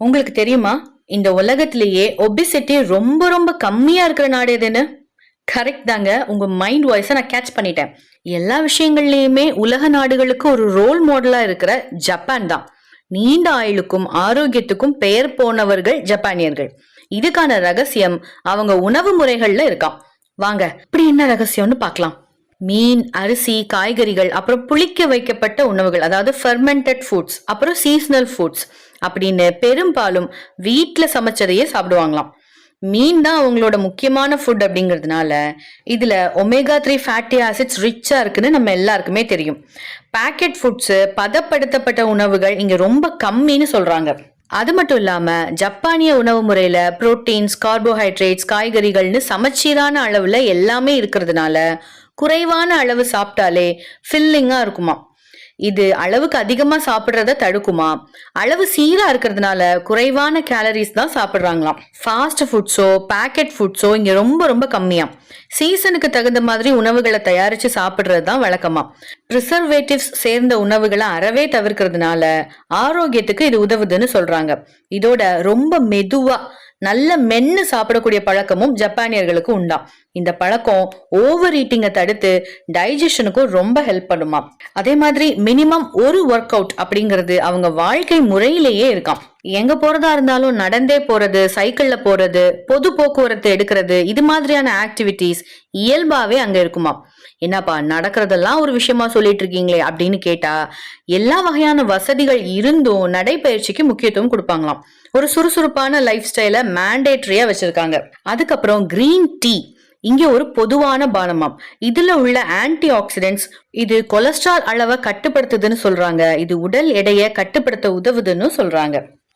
உங்களுக்கு தெரியுமா, இந்த உலகத்திலேயே ஒபிசிட்டி ரொம்ப ரொம்ப கம்மியா இருக்கிற நாடு எதுன்னு? கரெக்ட் தாங்க. உங்க மைண்ட் வாய்ஸை நான் கேட்ச் பண்ணிட்டேன். எல்லா விஷயங்கள்லயுமே உலக நாடுகளுக்கு ஒரு ரோல் மாடலா இருக்கிற ஜப்பான் தான். நீண்ட ஆயுளுக்கும் ஆரோக்கியத்துக்கும் பெயர் போனவர்கள் ஜப்பானியர்கள். இதுக்கான ரகசியம் அவங்க உணவு முறைகள்ல இருக்காம். வாங்க, இப்படி என்ன ரகசியம்னு பார்க்கலாம். மீன், அரிசி, காய்கறிகள், அப்புறம் புளிக்க வைக்கப்பட்ட உணவுகள், அதாவது ஃபெர்மெண்டட் ஃபுட்ஸ், அப்புறம் சீசனல் ஃபுட்ஸ் அப்படின்னு பெரும்பாலும் வீட்டுல சமைச்சதையே சாப்பிடுவாங்களாம். மீன் தான் அவங்களோட முக்கியமான ஃபுட் அப்படிங்கிறதுனால இதுல ஒமேகா 3 ஃபேட்டி ஆசிட்ஸ் ரிச்சா இருக்குன்னு நம்ம எல்லாருக்குமே தெரியும். பேக்கெட் ஃபுட்ஸ், பதப்படுத்தப்பட்ட உணவுகள் இங்க ரொம்ப கம்மின்னு சொல்றாங்க. அது மட்டும் இல்லாம ஜப்பானிய உணவு முறையில புரோட்டீன்ஸ், கார்போஹைட்ரேட்ஸ், காய்கறிகள்னு சமச்சீரான அளவுல எல்லாமே இருக்கிறதுனால குறைவான அளவு சாப்பிட்டாலே ஃபில்லிங்கா இருக்குமா. இது அளவுக்கு அதிகமா சாப்பிடுறத தடுக்குமா. அளவு சீரா இருக்கிறதுனால குறைவான கேலரிஸ் தான் சாப்பிடுறாங்களாம். ஃபாஸ்ட் ஃபுட்ஸோ பேக்கெட் ஃபுட்ஸோ இங்க ரொம்ப ரொம்ப கம்மியா. சீசனுக்கு தகுந்த மாதிரி உணவுகளை தயாரிச்சு சாப்பிடுறது தான் வழக்கமா. ப்ரிசர்வேட்டிவ்ஸ் சேர்ந்த உணவுகளை அறவே தவிர்க்கிறதுனால ஆரோக்கியத்துக்கு இது உதவுதுன்னு சொல்றாங்க. இதோட ரொம்ப மெதுவா நல்ல மென்னு சாப்பிடக்கூடிய பழக்கமும் ஜப்பானியர்களுக்கு உண்டாம். இந்த பழக்கம் ஓவர் ஈட்டிங்கை தடுத்து டைஜஷனுக்கும் ரொம்ப ஹெல்ப் பண்ணுமா. அதே மாதிரி மினிமம் ஒரு ஒர்க் அவுட் அப்படிங்கிறது அவங்க வாழ்க்கை முறையிலேயே இருக்காம். எங்க போறதா இருந்தாலும் நடந்தே போறது, சைக்கிள்ல போறது, பொது போக்குவரத்து எடுக்கிறது, இது மாதிரியான ஆக்டிவிட்டிஸ் இயல்பாவே அங்க இருக்குமா. என்னப்பா நடக்கிறதெல்லாம் ஒரு விஷயமா சொல்லிட்டு இருக்கீங்களே அப்படின்னு கேட்டா, எல்லா வகையான வசதிகள் இருந்தும் நடைபயிற்சிக்கு முக்கியத்துவம் கொடுப்பாங்களாம். ஒரு சுறுசுறுப்பான லைஃப் ஸ்டைல மேண்டேட்டரியா வச்சிருக்காங்க. அதுக்கப்புறம் கிரீன் டீ இங்க ஒரு பொதுவான பானமாம். இதுல உள்ள ஆன்டி ஆக்சிடென்ட்ஸ் இது கொலஸ்ட்ரால் அளவை கட்டுப்படுத்துதுன்னு சொல்றாங்க. இது உடல் எடையை கட்டுப்படுத்த உதவுதுன்னு சொல்றாங்க.